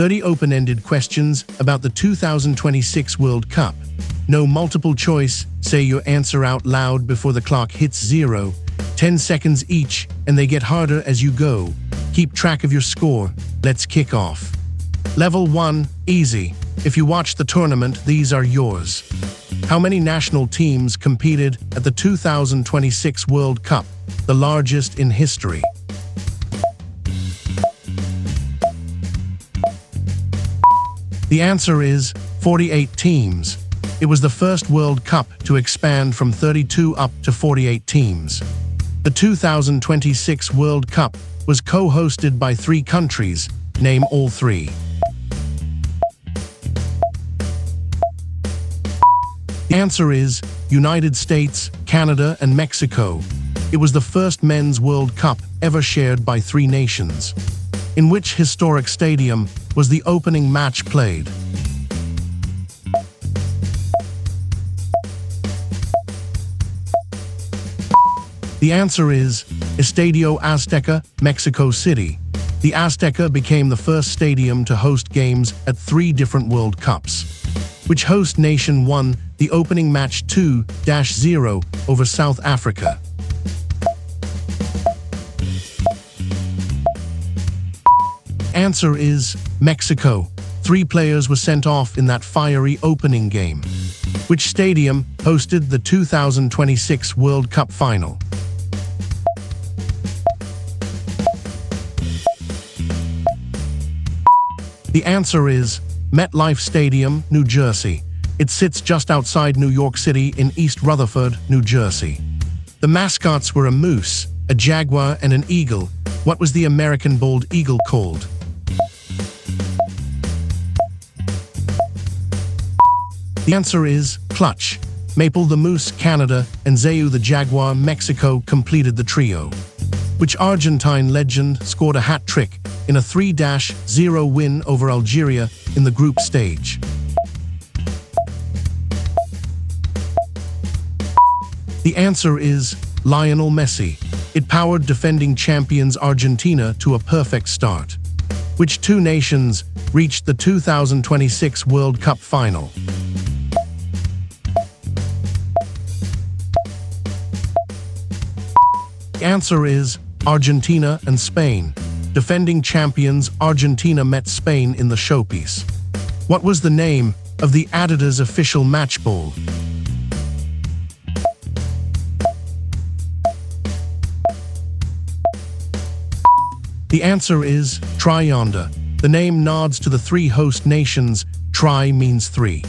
30 open-ended questions about the 2026 World Cup. No multiple choice, say your answer out loud before the clock hits 0. 10 seconds each, and they get harder as you go. Keep track of your score. Let's kick off. Level 1, easy. If you watch the tournament, these are yours. How many national teams competed at the 2026 World Cup, the largest in history? The answer is 48 teams. It was the first World Cup to expand from 32 up to 48 teams. The 2026 World Cup was co-hosted by 3 countries. Name all 3. The answer is United States, Canada, and Mexico. It was the first men's World Cup ever shared by 3 nations. In which historic stadium was the opening match played? The answer is Estadio Azteca, Mexico City. The Azteca became the first stadium to host games at 3 different World Cups. Which host nation won the opening match 2-0 over South Africa? Answer is Mexico. 3 players were sent off in that fiery opening game. Which stadium hosted the 2026 World Cup final? The answer is MetLife Stadium, New Jersey. It sits just outside New York City in East Rutherford, New Jersey. The mascots were a moose, a jaguar, and an eagle. What was the American bald eagle called? The answer is Clutch. Maple the moose, Canada, and Zayu the jaguar, Mexico, completed the trio. Which Argentine legend scored a hat-trick in a 3-0 win over Algeria in the group stage? The answer is Lionel Messi. It powered defending champions Argentina to a perfect start. Which 2 nations reached the 2026 World Cup final? The answer is Argentina and Spain. Defending champions Argentina met Spain in the showpiece. What was the name of the Adidas official match ball? The answer is Tri-Yonder. The name nods to the 3 host nations. Tri means 3.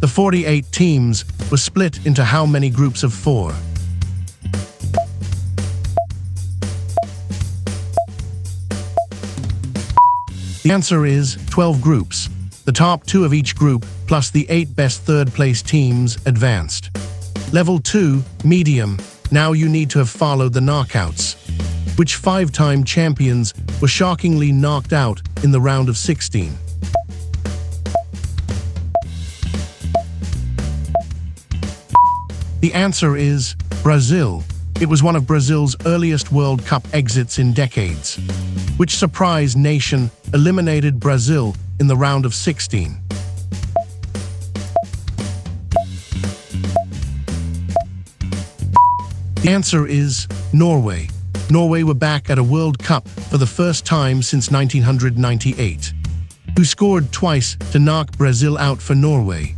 The 48 teams were split into how many groups of 4? The answer is 12 groups. The top 2 of each group, plus the 8 best third-place teams, advanced. Level 2, medium. Now you need to have followed the knockouts. Which 5-time champions were shockingly knocked out in the round of 16? The answer is Brazil. It was one of Brazil's earliest World Cup exits in decades. Which surprise nation eliminated Brazil in the round of 16? The answer is Norway. Norway were back at a World Cup for the first time since 1998. Who scored twice to knock Brazil out for Norway?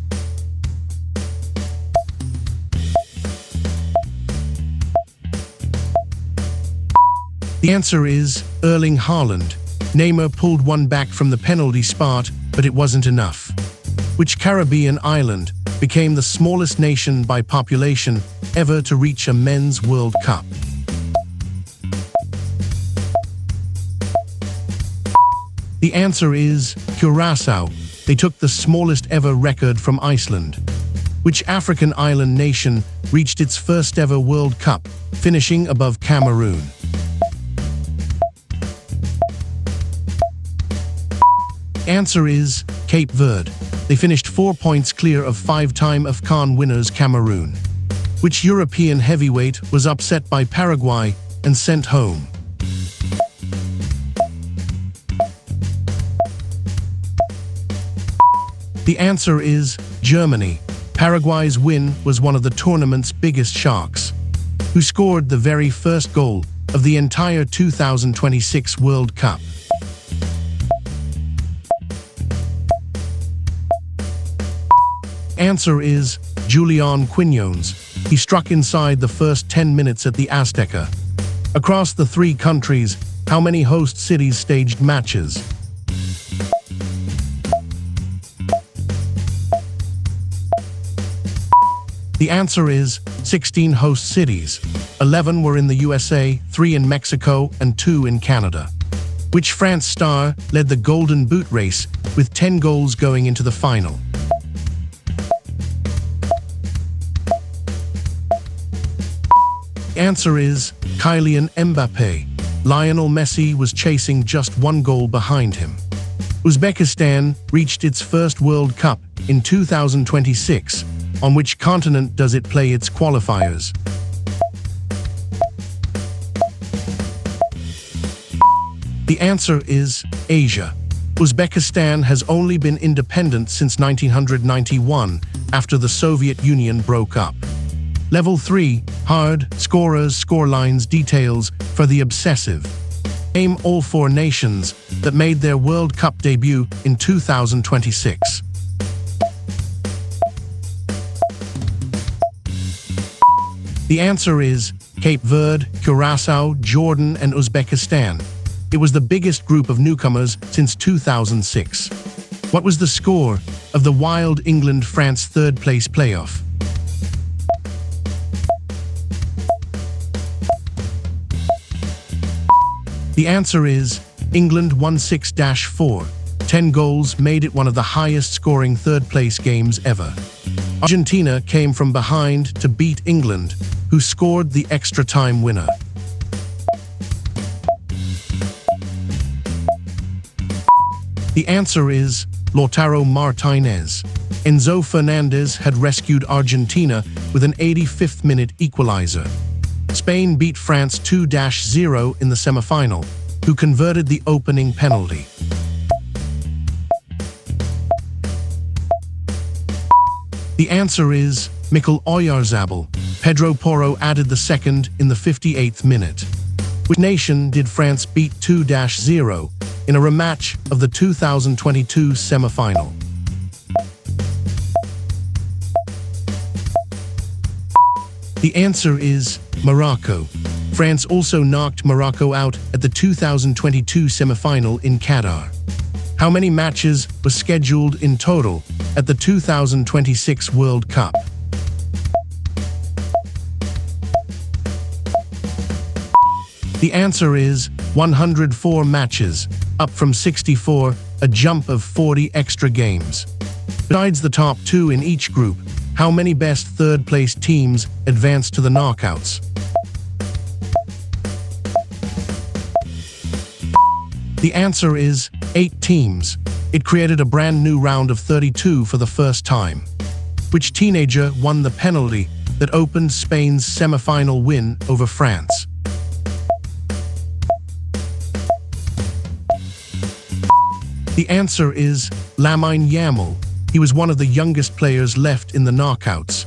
The answer is Erling Haaland. Neymar pulled one back from the penalty spot, but it wasn't enough. Which Caribbean island became the smallest nation by population ever to reach a men's World Cup? The answer is Curaçao. They took the smallest ever record from Iceland. Which African island nation reached its first ever World Cup, finishing above Cameroon? Answer is Cape Verde. They finished 4 points clear of 5-time AFCON winners Cameroon. Which European heavyweight was upset by Paraguay and sent home? The answer is Germany. Paraguay's win was one of the tournament's biggest shocks, who scored the very first goal of the entire 2026 World Cup. Answer is Julian Quinones. He struck inside the first 10 minutes at the Azteca. Across the three countries, how many host cities staged matches? The answer is 16 host cities. 11 were in the USA, 3 in Mexico, and 2 in Canada. Which France star led the Golden Boot race with 10 goals going into the final? The answer is Kylian Mbappé. Lionel Messi was chasing just 1 goal behind him. Uzbekistan reached its first World Cup in 2026. On which continent does it play its qualifiers? The answer is Asia. Uzbekistan has only been independent since 1991, after the Soviet Union broke up. Level 3, hard, scorers, scorelines, details for the obsessive. Name all 4 nations that made their World Cup debut in 2026. The answer is Cape Verde, Curaçao, Jordan, and Uzbekistan. It was the biggest group of newcomers since 2006. What was the score of the Wild England-France third-place playoff? The answer is England won 6-4. 10 goals made it one of the highest-scoring third-place games ever. Argentina came from behind to beat England, who scored the extra-time winner. The answer is Lautaro Martinez. Enzo Fernandez had rescued Argentina with an 85th-minute equalizer. Spain beat France 2-0 in the semifinal, who converted the opening penalty. The answer is Mikel Oyarzabal. Pedro Porro added the second in the 58th minute. Which nation did France beat 2-0 in a rematch of the 2022 semi-final? The answer is Morocco. France also knocked Morocco out at the 2022 semi-final in Qatar. How many matches were scheduled in total at the 2026 World Cup? The answer is 104 matches, up from 64, a jump of 40 extra games. Besides the top 2 in each group, how many best third-place teams advanced to the knockouts? The answer is 8 teams. It created a brand new round of 32 for the first time. Which teenager won the penalty that opened Spain's semi-final win over France? The answer is Lamine Yamal. He was one of the youngest players left in the knockouts.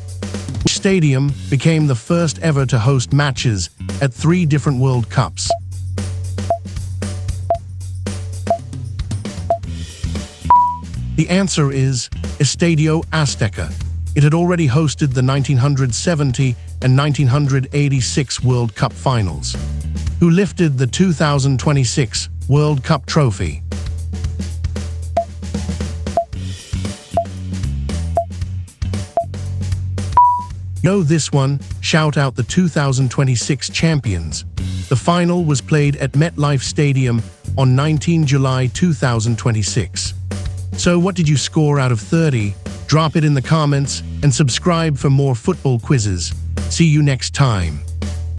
Which stadium became the first ever to host matches at 3 different World Cups? The answer is Estadio Azteca. It had already hosted the 1970 and 1986 World Cup finals. Who lifted the 2026 World Cup trophy? Know this one? Shout out the 2026 champions. The final was played at MetLife Stadium on 19 July 2026. So what did you score out of 30? Drop it in the comments and subscribe for more football quizzes. See you next time.